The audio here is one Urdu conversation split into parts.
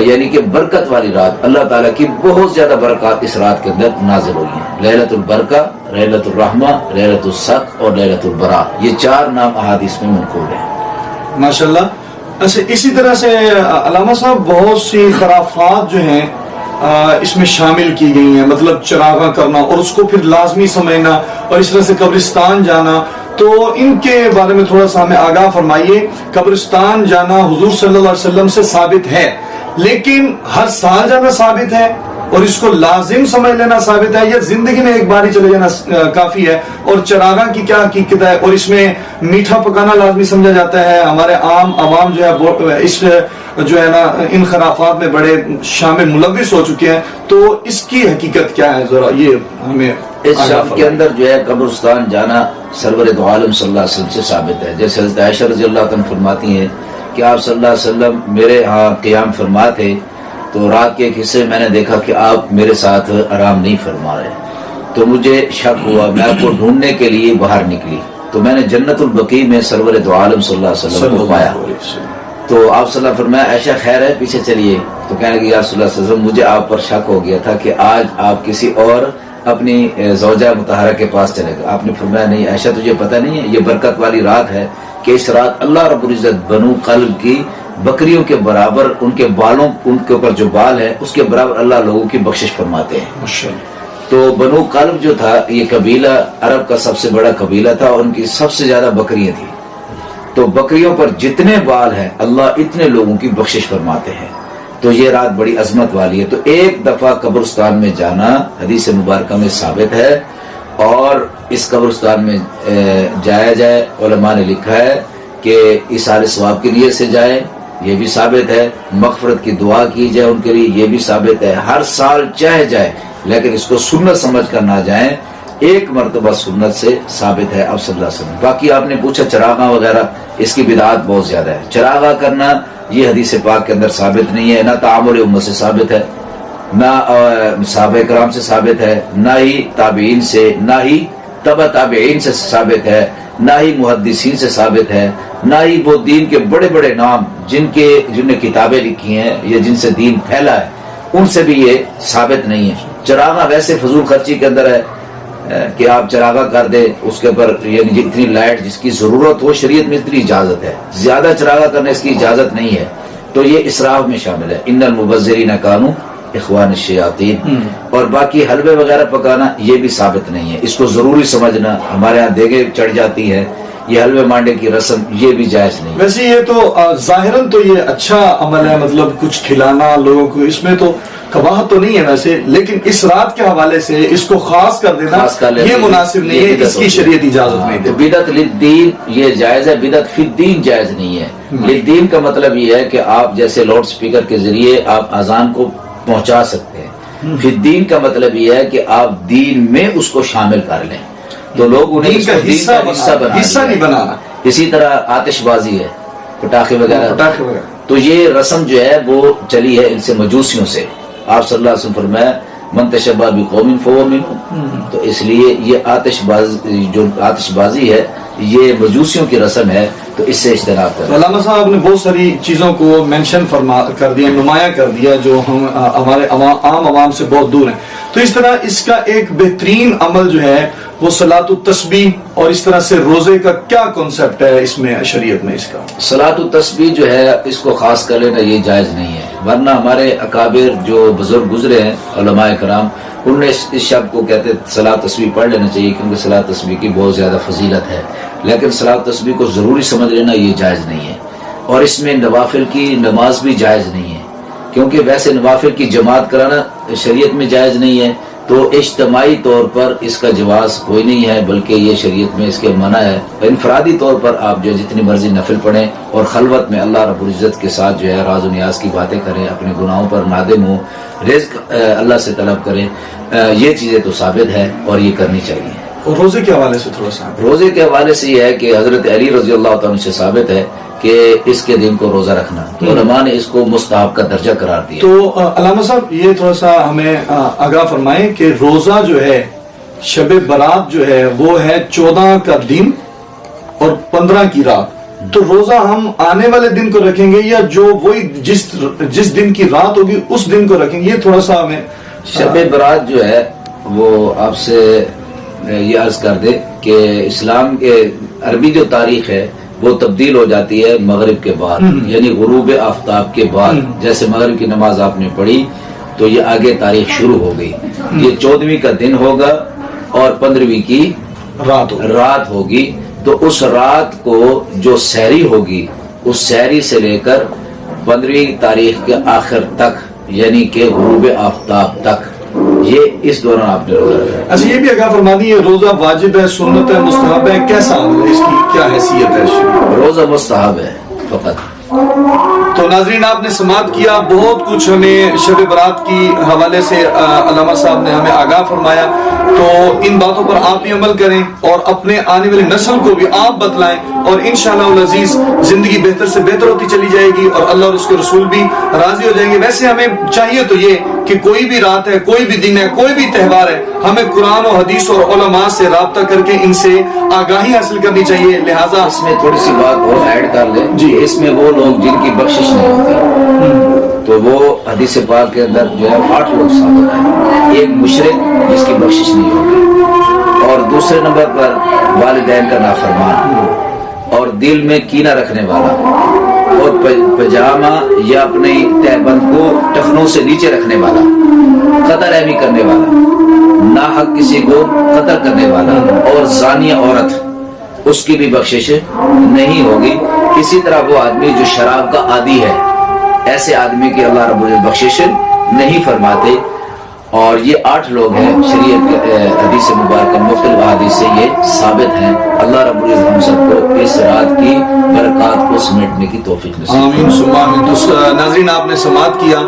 یعنی کہ برکت والی رات، اللہ تعالیٰ کی بہت زیادہ برکات اس رات کے اندر نازل ہوئی ہیں. لیلۃ البرکہ، لیلۃ الرحمہ، لیلۃ الصق اور لیلۃ البراء، یہ 4 نام احادیث میں منقول ہیں. ماشاءاللہ. اچھا، اسی طرح سے علامہ صاحب بہت سی خرافات جو ہیں اس میں شامل کی گئی ہیں، مطلب چراغاں کرنا اور اس کو پھر لازمی سمجھنا اور اس طرح سے قبرستان جانا، تو ان کے بارے میں تھوڑا سا ہمیں آگاہ فرمائیے. قبرستان جانا حضور صلی اللہ علیہ وسلم سے ثابت ہے، لیکن ہر سال جانا ثابت ہے اور اس کو لازم سمجھ لینا ثابت ہے، یا زندگی میں ایک بار ہی چلے جانا کافی ہے؟ اور چراغاں کی کیا حقیقت ہے؟ اور اس میں میٹھا پکانا لازمی سمجھا جاتا ہے. ہمارے عام عوام جو ہے اس جو ہے نا ان خرافات میں بڑے شامل ملوث ہو چکے ہیں، تو اس کی حقیقت کیا ہے؟ ذرا یہ ہمیں اس شام کے اندر جو ہے قبرستان جانا سرور دو عالم صلی اللہ علیہ وسلم سے ثابت ہے. جیسے حضرت عائشہ رضی اللہ عنہ فرماتی ہیں کہ آپ صلی اللہ علیہ وسلم میرے ہاں قیام فرما تھے، تو رات کے ایک حصے میں نے دیکھا کہ آپ میرے ساتھ آرام نہیں فرما رہے، تو مجھے شک ہوا. میں آپ کو ڈھونڈنے کے لیے باہر نکلی تو میں نے جنت البقیع میں سرور دو عالم صلی اللہ علیہ وسلم کو پایا. تو آپ صلی اللہ علیہ وسلم فرمایا عائشہ خیر ہے، پیچھے چلیے. تو کہنے لگے یا رسول اللہ صلی اللہ علیہ وسلم، مجھے آپ پر شک ہو گیا تھا کہ آج آپ کسی اور اپنی زوجہ مطہرہ کے پاس چلے گئے. آپ نے فرمایا نہیں عائشہ، تجھے پتہ نہیں ہے یہ برکت والی رات ہے کہ اس رات اللہ رب العزت بنو قلب کی بکریوں کے برابر، ان کے بالوں، ان کے اوپر جو بال ہے اس کے برابر اللہ لوگوں کی بخشش فرماتے ہیں. تو بنو قلب جو تھا یہ قبیلہ عرب کا سب سے بڑا قبیلہ تھا اور ان کی سب سے زیادہ بکریاں تھیں. تو بکریوں پر جتنے بال ہیں اللہ اتنے لوگوں کی بخشش فرماتے ہیں. تو یہ رات بڑی عظمت والی ہے. تو ایک دفعہ قبرستان میں جانا حدیث مبارکہ میں ثابت ہے، اور اس قبرستان میں جایا جائے. علماء نے لکھا ہے کہ اِیثار ثواب کی نیت سے جائے، یہ بھی ثابت ہے. مغفرت کی دعا کی جائے ان کے لیے، یہ بھی ثابت ہے. ہر سال چاہے جائے، لیکن اس کو سنت سمجھ کر نہ جائیں. ایک مرتبہ سنت سے ثابت ہے اب صلی اللہ علیہ وسلم. باقی آپ نے پوچھا چراغاں وغیرہ، اس کی بدعات بہت زیادہ ہے. چراغاں کرنا یہ حدیث پاک کے اندر ثابت نہیں ہے، نہ تعامل امت سے ثابت ہے، نہ صحابہ کرام سے ثابت ہے، نہ ہی تابعین سے، نہ ہی تبع تابعین سے ثابت ہے، نہ ہی محدثین سے ثابت ہے، نہ ہی وہ دین کے بڑے بڑے نام جن نے کتابیں لکھی ہیں یا جن سے دین پھیلا ہے ان سے بھی یہ ثابت نہیں ہے. چراغاں ویسے فضول خرچی کے اندر ہے کہ آپ چراغاں کر دیں اس کے اوپر، یعنی اتنی لائٹ جس کی ضرورت ہو، شریعت میں اتنی اجازت ہے. زیادہ چراغاں کرنے اس کی اجازت نہیں ہے، تو یہ اسراف میں شامل ہے. ان المبذرین کانوا اخوان الشیاطین. اور باقی حلوے وغیرہ پکانا یہ بھی ثابت نہیں ہے، اس کو ضروری سمجھنا. ہمارے ہاں دیگیں چڑھ جاتی ہے، یہ حلوے مانڈے کی رسم یہ بھی جائز نہیں. ویسے یہ تو ظاہراً تو یہ اچھا عمل ہے، مطلب کچھ کھلانا لوگوں کو، اس میں تو کباہت تو نہیں ہے ویسے، لیکن اس رات کے حوالے سے اس کو خاص کر دینا یہ مناسب نہیں ہے، اس کی شریعت اجازت نہیں دیتی. بدعت للدین یہ جائز ہے، بدعت فی الدین جائز نہیں ہے. للدین کا مطلب یہ ہے کہ آپ جیسے لاؤڈ سپیکر کے ذریعے آپ اذان کو پہنچا سکتے ہیں. فی الدین کا مطلب یہ ہے کہ آپ دین میں اس کو شامل کر لیں. تو لوگ انہیں اس کو دین کا حصہ نہیں بنانا. اسی طرح آتش بازی ہے، پٹاخے وغیرہ، تو یہ رسم جو ہے وہ چلی ہے ان سے مجوسیوں سے. آپ صلی اللہ علیہ وسلم فرمایا من تشبہ بقوم فہو منہم. تو اس لیے یہ آتش بازی ہے یہ مجوسیوں کی رسم ہے، تو اس سے اجتناب کریں. علامہ صاحب نے بہت ساری چیزوں کو مینشن کر دیا، نمایاں کر دیا جو ہم ہمارے عام عوام سے بہت دور ہیں. تو اس طرح اس کا ایک بہترین عمل جو ہے وہ صلاۃ التسبیح، اور اس طرح سے روزے کا کیا کنسپٹ ہے اس میں شریعت میں؟ اس کا صلاۃ التسبیح جو ہے اس کو خاص کر لینا یہ جائز نہیں ہے. ورنہ ہمارے اکابر جو بزرگ گزرے ہیں علماء کرام، انہوں نے اس شب کو کہتے صلاۃ تسبیح پڑھ لینا چاہیے کیونکہ صلاۃ تسبیح کی بہت زیادہ فضیلت ہے. لیکن صلاۃ تسبیح کو ضروری سمجھ لینا یہ جائز نہیں ہے. اور اس میں نوافل کی نماز بھی جائز نہیں ہے، کیونکہ ویسے نوافل کی جماعت کرانا شریعت میں جائز نہیں ہے. تو اجتماعی طور پر اس کا جواز کوئی نہیں ہے، بلکہ یہ شریعت میں اس کے منع ہے. انفرادی طور پر آپ جو جتنی مرضی نفل پڑھیں اور خلوت میں اللہ رب العزت کے ساتھ جو ہے راز و نیاز کی باتیں کریں، اپنے گناہوں پر نادم ہوں، رزق اللہ سے طلب کریں، یہ چیزیں تو ثابت ہے اور یہ کرنی چاہیے. اور روزے کے حوالے سے تھوڑا سا، روزے کے حوالے سے یہ ہے کہ حضرت علی رضی اللہ تعالیٰ سے ثابت ہے کہ اس کے دن کو روزہ رکھنا، تو علماء نے اس کو مستحب کا درجہ قرار دیا. تو علامہ صاحب یہ تھوڑا سا ہمیں آگاہ فرمائیں کہ روزہ جو ہے شب برات جو ہے وہ ہے 14 کا دن اور 15 کی رات، تو روزہ ہم آنے والے دن کو رکھیں گے یا جو وہی جس دن کی رات ہوگی اس دن کو رکھیں گے؟ یہ تھوڑا سا ہمیں شب برات جو ہے وہ آپ سے یہ عرض کر دے کہ اسلام کے عربی جو تاریخ ہے وہ تبدیل ہو جاتی ہے مغرب کے بعد، یعنی غروب آفتاب کے بعد. جیسے مغرب کی نماز آپ نے پڑھی تو یہ آگے تاریخ شروع ہو گئی. یہ 14ویں کا دن ہوگا اور 15ویں کی رات ہوگی. تو اس رات کو جو سحری ہوگی اس سحری سے لے کر 15ویں تاریخ کے آخر تک یعنی کہ غروب آفتاب تک یہ اس دوران آپ نے روزہ رکھا. اچھا یہ بھی آگاہ فرما دی، روزہ واجب ہے، سنت ہے، مستحب ہے، کیسا ہے، اس کی کیا حیثیت ہے؟ روزہ مستحب ہے فقط. تو ناظرین آپ نے سماعت کیا، بہت کچھ ہمیں شب برات کی حوالے سے علامہ صاحب نے ہمیں آگاہ فرمایا. تو ان باتوں پر آپ بھی عمل کریں اور اپنے آنے والی نسل کو بھی آپ بتلائیں، اور انشاءاللہ العزیز زندگی بہتر سے بہتر ہوتی چلی جائے گی اور اللہ اور اس کے رسول بھی راضی ہو جائیں گے. ویسے ہمیں چاہیے تو یہ کہ کوئی بھی رات ہے، کوئی بھی دن ہے، کوئی بھی تہوار ہے، ہمیں قرآن و حدیث اور علماء سے رابطہ کر کے ان سے آگاہی حاصل کرنی چاہیے. لہٰذا اس میں تھوڑی سی بات اور ایڈ کر لیں جی. اس میں وہ لوگ جن کی بخشش نہیں ہوتی تو وہ حدیث پاک کے اندر جو ہے 8 لوگ ثابت ہیں. ایک مشرک جس کی بخشش نہیں ہوتی، اور دوسرے نمبر پر والدین کا نافرمان، اور دل میں کینہ رکھنے والا، اور پجامہ یا اپنے تہبند کو ٹخنوں سے نیچے رکھنے والا، قتل رحمی کرنے والا، ناحق کسی کو قتل کرنے والا، اور زانیہ عورت، اس کی بھی بخشش نہیں ہوگی. اسی طرح وہ آدمی جو شراب کا عادی ہے، ایسے آدمی کی اللہ رب العزت بخشش نہیں فرماتے. اور یہ 8 لوگ ہیں شریعت کے حدیث مبارکہ مختلف احادیث سے یہ ثابت ہیں. اللہ رب العزت ہم سب کو اس رات کی برکات کو سمیٹنے کی توفیق نصیب فرمائے. آمین ثم آمین. تو ناظرین آپ نے سماعت کیا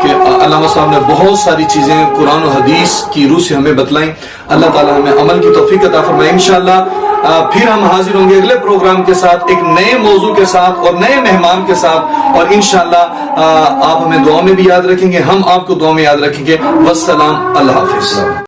کہ علامہ صاحب نے بہت ساری چیزیں قرآن و حدیث کی روح سے ہمیں بتلائیں. اللہ تعالی ہمیں عمل کی توفیق عطا فرمائے. انشاءاللہ پھر ہم حاضر ہوں گے اگلے پروگرام کے ساتھ، ایک نئے موضوع کے ساتھ اور نئے مہمان کے ساتھ، اور انشاءاللہ آپ ہمیں دعا میں بھی یاد رکھیں گے، ہم آپ کو دعا میں یاد رکھیں گے. والسلام، اللہ حافظ.